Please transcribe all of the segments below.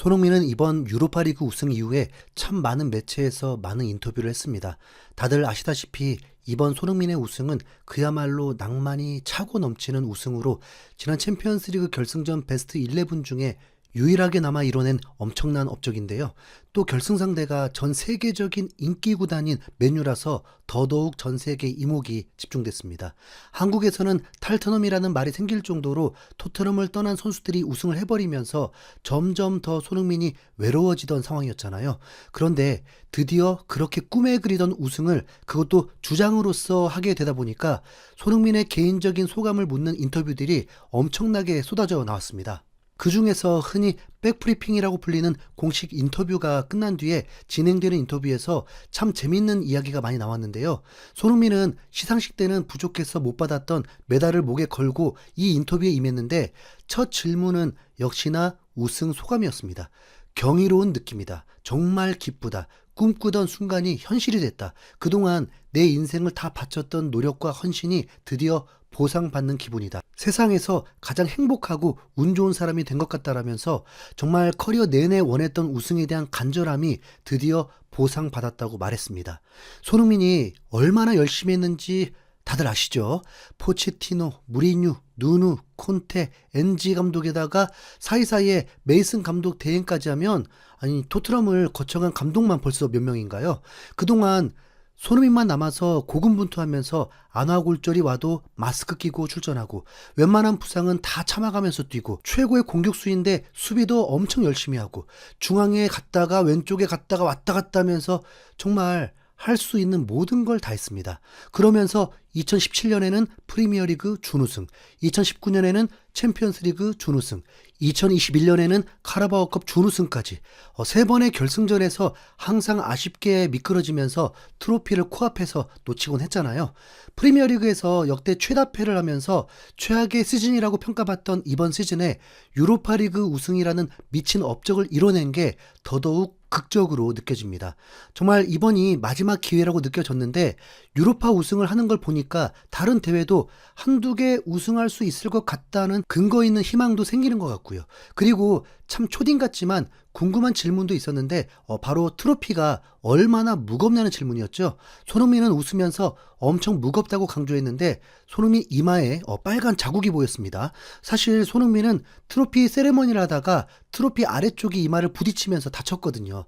손흥민은 이번 유로파리그 우승 이후에 참 많은 매체에서 많은 인터뷰를 했습니다. 다들 아시다시피 이번 손흥민의 우승은 그야말로 낭만이 차고 넘치는 우승으로 지난 챔피언스리그 결승전 베스트 11 중에 유일하게 남아 이뤄낸 엄청난 업적인데요. 또 결승 상대가 전 세계적인 인기 구단인 맨유라서 더더욱 전 세계 이목이 집중됐습니다. 한국에서는 탈트넘이라는 말이 생길 정도로 토트넘을 떠난 선수들이 우승을 해버리면서 점점 더 손흥민이 외로워지던 상황이었잖아요. 그런데 드디어 그렇게 꿈에 그리던 우승을 그것도 주장으로서 하게 되다 보니까 손흥민의 개인적인 소감을 묻는 인터뷰들이 엄청나게 쏟아져 나왔습니다. 그 중에서 흔히 백브리핑이라고 불리는 공식 인터뷰가 끝난 뒤에 진행되는 인터뷰에서 참 재밌는 이야기가 많이 나왔는데요. 손흥민은 시상식 때는 부족해서 못 받았던 메달을 목에 걸고 이 인터뷰에 임했는데 첫 질문은 역시나 우승 소감이었습니다. 경이로운 느낌이다. 정말 기쁘다. 꿈꾸던 순간이 현실이 됐다. 그동안 내 인생을 다 바쳤던 노력과 헌신이 드디어 보상받는 기분이다. 세상에서 가장 행복하고 운 좋은 사람이 된 것 같다라면서 정말 커리어 내내 원했던 우승에 대한 간절함이 드디어 보상받았다고 말했습니다. 손흥민이 얼마나 열심히 했는지 다들 아시죠? 포체티노, 무리뉴, 누누, 콘테, 엔지 감독에다가 사이사이에 메이슨 감독 대행까지 하면 아니 토트넘을 거쳐간 감독만 벌써 몇 명인가요? 그동안 손흥민만 남아서 고군분투하면서 안와골절이 와도 마스크 끼고 출전하고 웬만한 부상은 다 참아가면서 뛰고 최고의 공격수인데 수비도 엄청 열심히 하고 중앙에 갔다가 왼쪽에 갔다가 왔다 갔다 하면서 정말 할 수 있는 모든 걸 다 했습니다. 그러면서 2017년에는 프리미어리그 준우승, 2019년에는 챔피언스리그 준우승, 2021년에는 카라바오컵 준우승까지 세 번의 결승전에서 항상 아쉽게 미끄러지면서 트로피를 코앞에서 놓치곤 했잖아요. 프리미어리그에서 역대 최다패를 하면서 최악의 시즌이라고 평가받던 이번 시즌에 유로파리그 우승이라는 미친 업적을 이뤄낸 게 더더욱 극적으로 느껴집니다. 정말 이번이 마지막 기회라고 느껴졌는데 유로파 우승을 하는 걸 보니까 다른 대회도 한두 개 우승할 수 있을 것 같다는 근거 있는 희망도 생기는 것 같고요. 그리고 참 초딩 같지만 궁금한 질문도 있었는데 바로 트로피가 얼마나 무겁냐는 질문이었죠. 손흥민은 웃으면서 엄청 무겁다고 강조했는데 손흥민 이마에 빨간 자국이 보였습니다. 사실 손흥민은 트로피 세레머니를 하다가 트로피 아래쪽이 이마를 부딪히면서 다쳤거든요.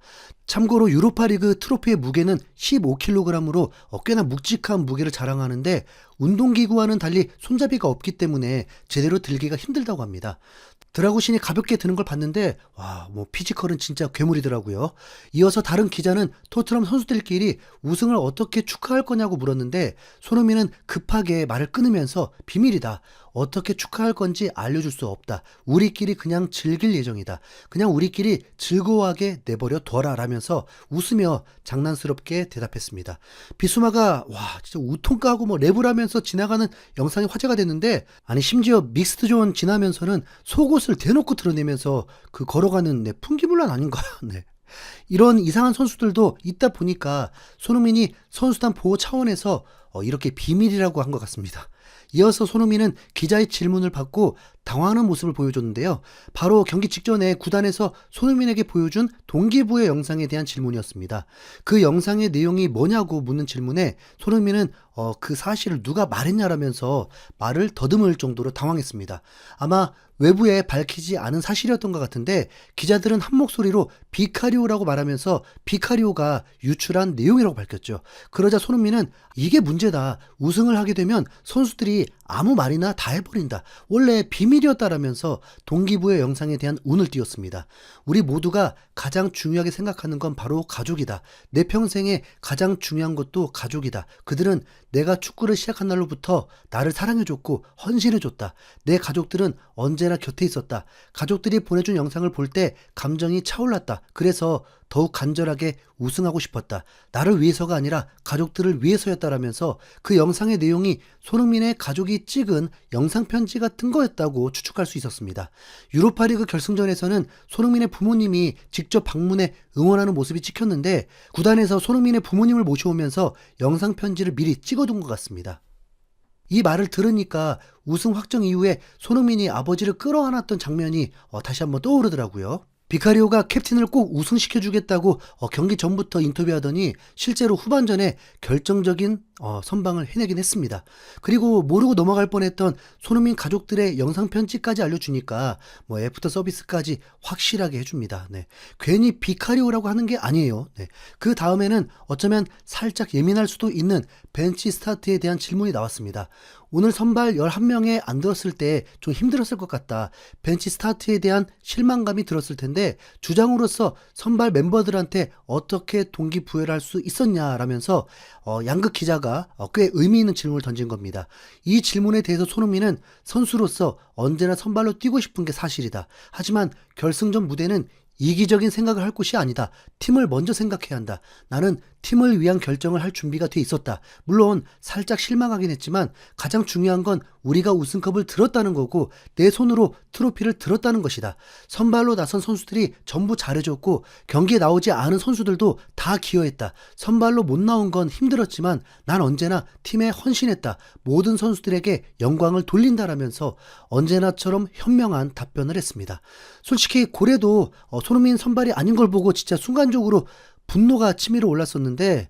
참고로 유로파리그 트로피의 무게는 15kg으로 꽤나 묵직한 무게를 자랑하는데 운동기구와는 달리 손잡이가 없기 때문에 제대로 들기가 힘들다고 합니다. 드라구신이 가볍게 드는 걸 봤는데 와, 피지컬은 진짜 괴물이더라고요. 이어서 다른 기자는 토트넘 선수들끼리 우승을 어떻게 축하할 거냐고 물었는데 손흥민은 급하게 말을 끊으면서 비밀이다. 어떻게 축하할 건지 알려줄 수 없다. 우리끼리 그냥 즐길 예정이다. 그냥 우리끼리 즐거워하게 내버려 둬라 라면서 웃으며 장난스럽게 대답했습니다. 비수마가 와 진짜 우통 까고 랩을 하면서 지나가는 영상이 화제가 됐는데 아니 심지어 믹스드존 지나면서는 속옷을 대놓고 드러내면서 그 걸어가는 풍기문란 아닌가요? 네. 이런 이상한 선수들도 있다 보니까 손흥민이 선수단 보호 차원에서 이렇게 비밀이라고 한 것 같습니다. 이어서 손흥민은 기자의 질문을 받고 당황하는 모습을 보여줬는데요. 바로 경기 직전에 구단에서 손흥민에게 보여준 동기부여 영상에 대한 질문이었습니다. 그 영상의 내용이 뭐냐고 묻는 질문에 손흥민은 그 사실을 누가 말했냐라면서 말을 더듬을 정도로 당황했습니다. 아마 외부에 밝히지 않은 사실이었던 것 같은데 기자들은 한 목소리로 비카리오라고 말하면서 비카리오가 유출한 내용이라고 밝혔죠. 그러자 손흥민은 이게 문제다. 우승을 하게 되면 선수들이 아무 말이나 다 해버린다. 원래 비밀이었다라면서 동기부여 영상에 대한 운을 띄웠습니다. 우리 모두가 가장 중요하게 생각하는 건 바로 가족이다. 내 평생에 가장 중요한 것도 가족이다. 그들은 내가 축구를 시작한 날로부터 나를 사랑해줬고 헌신해줬다. 내 가족들은 언제나 곁에 있었다. 가족들이 보내준 영상을 볼 때 감정이 차올랐다. 그래서 더욱 간절하게 우승하고 싶었다. 나를 위해서가 아니라 가족들을 위해서였다라면서 그 영상의 내용이 손흥민의 가족이 찍은 영상 편지 같은 거였다고 추측할 수 있었습니다. 유로파리그 결승전에서는 손흥민의 부모님이 직접 방문해 응원하는 모습이 찍혔는데 구단에서 손흥민의 부모님을 모셔오면서 영상 편지를 미리 찍어둔 것 같습니다. 이 말을 들으니까 우승 확정 이후에 손흥민이 아버지를 끌어안았던 장면이 다시 한번 떠오르더라고요. 비카리오가 캡틴을 꼭 우승시켜주겠다고 경기 전부터 인터뷰하더니 실제로 후반전에 결정적인 선방을 해내긴 했습니다. 그리고 모르고 넘어갈 뻔했던 손흥민 가족들의 영상 편지까지 알려주니까 뭐 애프터 서비스까지 확실하게 해줍니다. 네. 괜히 비카리오라고 하는 게 아니에요. 네. 그 다음에는 어쩌면 살짝 예민할 수도 있는 벤치 스타트에 대한 질문이 나왔습니다. 오늘 선발 11명에 안 들었을 때 좀 힘들었을 것 같다. 벤치 스타트에 대한 실망감이 들었을 텐데 주장으로서 선발 멤버들한테 어떻게 동기부여를 할 수 있었냐라면서 양극 기자가 꽤 의미 있는 질문을 던진 겁니다. 이 질문에 대해서 손흥민은 선수로서 언제나 선발로 뛰고 싶은 게 사실이다. 하지만 결승전 무대는 이기적인 생각을 할 곳이 아니다. 팀을 먼저 생각해야 한다. 나는 팀을 위한 결정을 할 준비가 돼 있었다. 물론 살짝 실망하긴 했지만 가장 중요한 건 우리가 우승컵을 들었다는 거고 내 손으로 트로피를 들었다는 것이다. 선발로 나선 선수들이 전부 잘해줬고 경기에 나오지 않은 선수들도 다 기여했다. 선발로 못 나온 건 힘들었지만 난 언제나 팀에 헌신했다. 모든 선수들에게 영광을 돌린다라면서 언제나처럼 현명한 답변을 했습니다. 솔직히 고래도 손흥민 선발이 아닌 걸 보고 진짜 순간적으로 분노가 치밀어 올랐었는데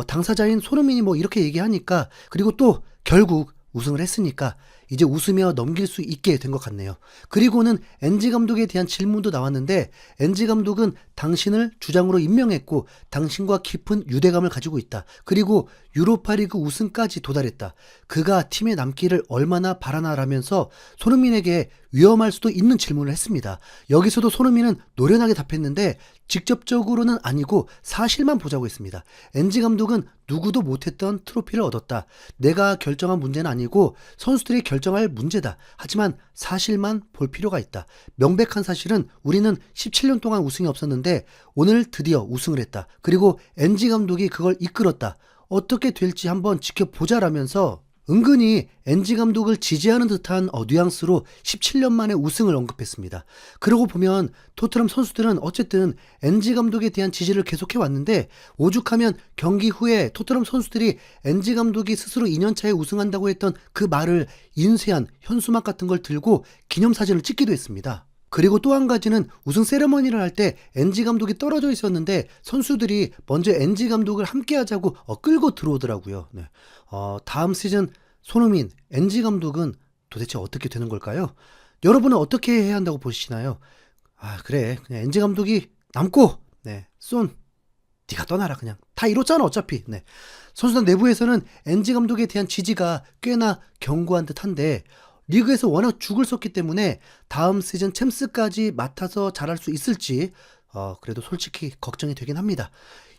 당사자인 손흥민이 뭐 이렇게 얘기하니까 그리고 또 결국 우승을 했으니까 이제 웃으며 넘길 수 있게 된 것 같네요. 그리고는 엔지 감독에 대한 질문도 나왔는데 엔지 감독은 당신을 주장으로 임명했고 당신과 깊은 유대감을 가지고 있다. 그리고 유로파리그 우승까지 도달했다. 그가 팀에 남기를 얼마나 바라나라면서 손흥민에게 위험할 수도 있는 질문을 했습니다. 여기서도 손흥민은 노련하게 답했는데 직접적으로는 아니고 사실만 보자고 했습니다. 엔지 감독은 누구도 못했던 트로피를 얻었다. 내가 결정한 문제는 아니고 선수들이 결정할 문제다. 하지만 사실만 볼 필요가 있다. 명백한 사실은 우리는 17년 동안 우승이 없었는데 오늘 드디어 우승을 했다. 그리고 엔지 감독이 그걸 이끌었다. 어떻게 될지 한번 지켜보자라면서 은근히 엔지 감독을 지지하는 듯한 뉘앙스로 17년 만에 우승을 언급했습니다. 그러고 보면 토트넘 선수들은 어쨌든 엔지 감독에 대한 지지를 계속해 왔는데 오죽하면 경기 후에 토트넘 선수들이 엔지 감독이 스스로 2년차에 우승한다고 했던 그 말을 인쇄한 현수막 같은 걸 들고 기념사진을 찍기도 했습니다. 그리고 또 한 가지는 우승 세레머니를 할 때 엔지 감독이 떨어져 있었는데 선수들이 먼저 엔지 감독을 함께 하자고 끌고 들어오더라고요. 네. 다음 시즌 손흥민, 엔지 감독은 도대체 어떻게 되는 걸까요? 여러분은 어떻게 해야 한다고 보시나요? 그래. 그냥 엔지 감독이 남고, 네. 네가 떠나라 그냥. 다 이렇잖아 어차피. 네. 선수단 내부에서는 엔지 감독에 대한 지지가 꽤나 견고한 듯한데 리그에서 워낙 죽을 썼기 때문에 다음 시즌 챔스까지 맡아서 잘할 수 있을지 그래도 솔직히 걱정이 되긴 합니다.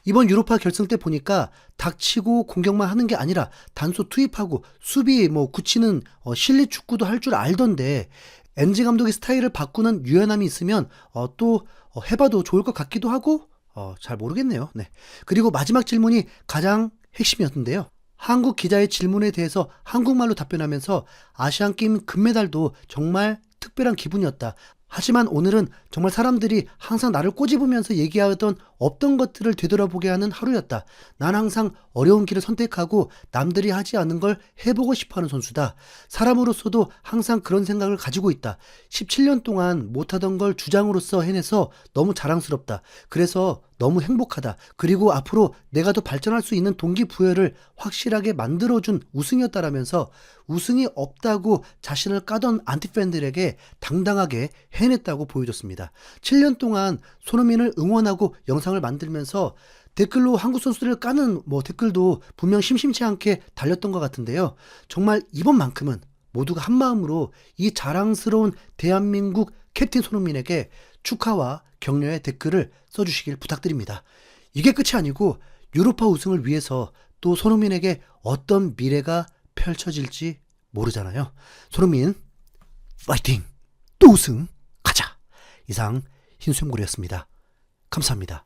이번 유로파 결승 때 보니까 닥치고 공격만 하는 게 아니라 단수 투입하고 수비 굳히는 실리 축구도 할 줄 알던데 엔지 감독의 스타일을 바꾸는 유연함이 있으면 또 해봐도 좋을 것 같기도 하고 잘 모르겠네요. 네. 그리고 마지막 질문이 가장 핵심이었는데요. 한국 기자의 질문에 대해서 한국말로 답변하면서 아시안게임 금메달도 정말 특별한 기분이었다. 하지만 오늘은 정말 사람들이 항상 나를 꼬집으면서 얘기하던 없던 것들을 되돌아보게 하는 하루였다. 난 항상 어려운 길을 선택하고 남들이 하지 않는 걸 해보고 싶어하는 선수다. 사람으로서도 항상 그런 생각을 가지고 있다. 17년 동안 못하던 걸 주장으로서 해내서 너무 자랑스럽다. 그래서 너무 행복하다. 그리고 앞으로 내가 더 발전할 수 있는 동기부여를 확실하게 만들어준 우승이었다라면서 우승이 없다고 자신을 까던 안티팬들에게 당당하게 해냈다고 보여줬습니다. 7년 동안 손흥민을 응원하고 영상을 만들면서 댓글로 한국 선수들을 까는 댓글도 분명 심심치 않게 달렸던 것 같은데요. 정말 이번만큼은 모두가 한마음으로 이 자랑스러운 대한민국 캡틴 손흥민에게 축하와 격려의 댓글을 써주시길 부탁드립니다. 이게 끝이 아니고 유로파 우승을 위해서 또 손흥민에게 어떤 미래가 펼쳐질지 모르잖아요. 손흥민 파이팅! 또 우승 가자! 이상 흰수염고래였습니다. 감사합니다.